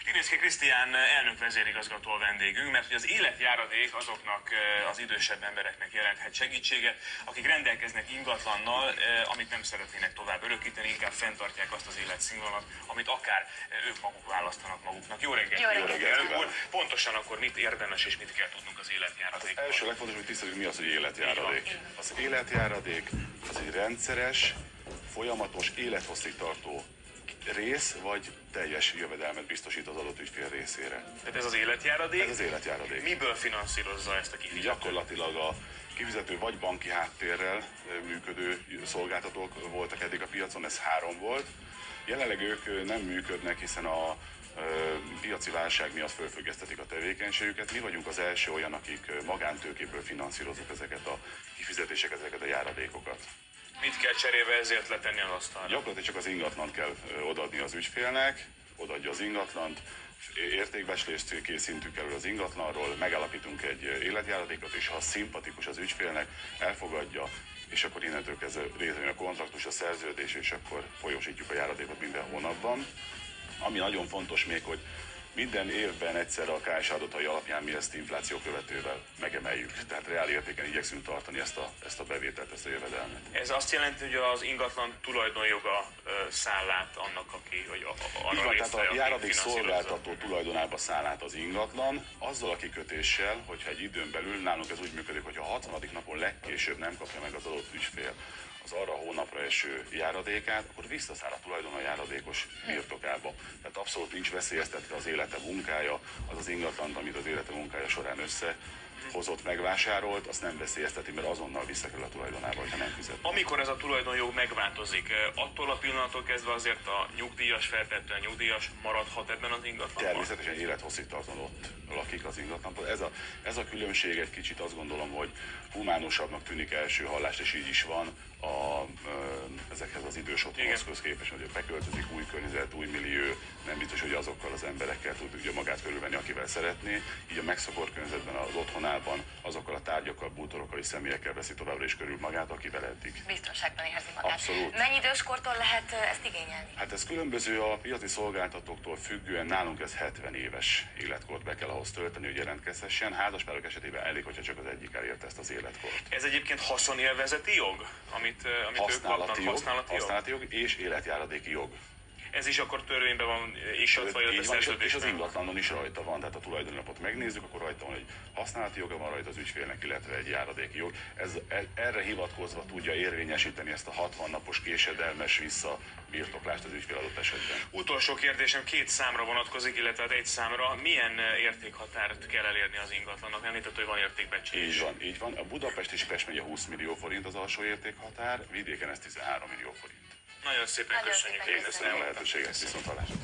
Pirinszky Krisztián elnök vezérigazgató a vendégünk, mert hogy az életjáradék azoknak az idősebb embereknek jelenthet segítséget, akik rendelkeznek ingatlannal, amit nem szeretnének tovább örökíteni, inkább fenntartják azt az életszínvonalat, amit akár ők maguk választanak maguknak. Jó reggelt! Jó reggelt! Pontosan akkor mit érdemes és mit kell tudnunk az életjáradékról? Az első legfontosabb, hogy tiszteljük, mi az, hogy életjáradék. Az életjáradék az egy rendszeres, folyamatos, élethosszig tartó rész vagy teljes jövedelmet biztosít az adott ügyfél részére. Tehát ez az életjáradék? Ez az életjáradék. Miből finanszírozza ezt a kifizetőt? Gyakorlatilag a kifizető vagy banki háttérrel működő szolgáltatók voltak eddig a piacon, ez 3 volt. Jelenleg ők nem működnek, hiszen a piaci válság miatt fölfüggesztetik a tevékenységüket. Mi vagyunk az első olyan, akik magántőkéből finanszírozunk ezeket a kifizetéseket, ezeket a járadékokat. Mit kell cserébe ezért letenni az asztalra? Gyakorlatilag csak az ingatlant kell odaadni az ügyfélnek, odaadja az ingatlant, értékbecslést készítünk elő az ingatlanról, megállapítunk egy életjáradékot, és ha szimpatikus az ügyfélnek, elfogadja, és akkor innentől kezdve létrejön a kontraktus, a szerződés, és akkor folyósítjuk a járadékot minden hónapban. Ami nagyon fontos még, hogy minden évben egyszer a KSH adatai alapján mi ezt infláció követővel megemeljük. Tehát reál értéken igyekszünk tartani ezt a bevételt, ezt a jövedelmet. Ez azt jelenti, hogy az ingatlan tulajdonjoga száll át annak, aki arra tehát a járadék szolgáltató tulajdonába száll át az ingatlan, azzal a kikötéssel, hogyha egy időn belül, nálunk ez úgy működik, hogy a 60. napon legkésőbb nem kapja meg az adott ügyfél az arra a hónapra eső járadékát, akkor visszaszáll a tulajdon a járadékos birtokába. Tehát abszolút nincs veszélyeztetve az élete munkája, az az ingatlant, amit az élete munkája során összehozott, megvásárolt, azt nem veszélyezteti, mert azonnal visszakerül a tulajdonába, ha nem fizet. Amikor ez a tulajdonjog megváltozik, attól a pillanattól kezdve azért a nyugdíjas, feltehetően nyugdíjas maradhat ebben az ingatlanban? Természetesen élethosszig tartóan ott lakik az ingatlanban. Ez a különbség egy kicsit azt gondolom, hogy humánusabbnak tűnik első hallást, és így is van ezekhez az idős otthonhoz képest, hogy beköltözik, új környezet, új millió, nem biztos, hogy azokkal az emberekkel tudja magát körülvenni, akivel szeretné. Így a megszokott környezetben, az otthonában, azokkal a tárgyakkal, bútorokkal és személyekkel veszi továbbra is körül magát, akivel eddig. Biztonságban érzi magát. Abszolút. Mennyi időskortól lehet ezt igényelni? Hát ez különböző a piaci szolgáltatóktól függően, nálunk ez 70 éves életkort be kell ahhoz tölteni, hogy jelentkezhessen. Házaspárok esetében elég, hogyha csak az egyik elérte ezt az életkort. Ez egyébként haszonélvezeti jog, amit ők kapnak, használati jog és életjáradéki jog. Ez is akkor törvényben van iktatva, vagy a szerződésben? És az ingatlanon is rajta van, tehát a tulajdonlapot megnézzük, akkor rajta van egy használati joga, van rajta az ügyfélnek, illetve egy járadéki jog. Erre hivatkozva tudja érvényesíteni ezt a 60 napos késedelmes visszabirtoklást az ügyfél adott esetben. Utolsó kérdésem 2 számra vonatkozik, illetve 1 számra. Milyen értékhatárt kell elérni az ingatlannak? Említett, hogy van értékbecslés. Így van. A Budapest és Pest megye 20 millió forint az alsó értékhatár, vidéken ez 13 millió forint. Nagyon szépen köszönjük. Én köszönöm a lehetőséget, viszontlátásra.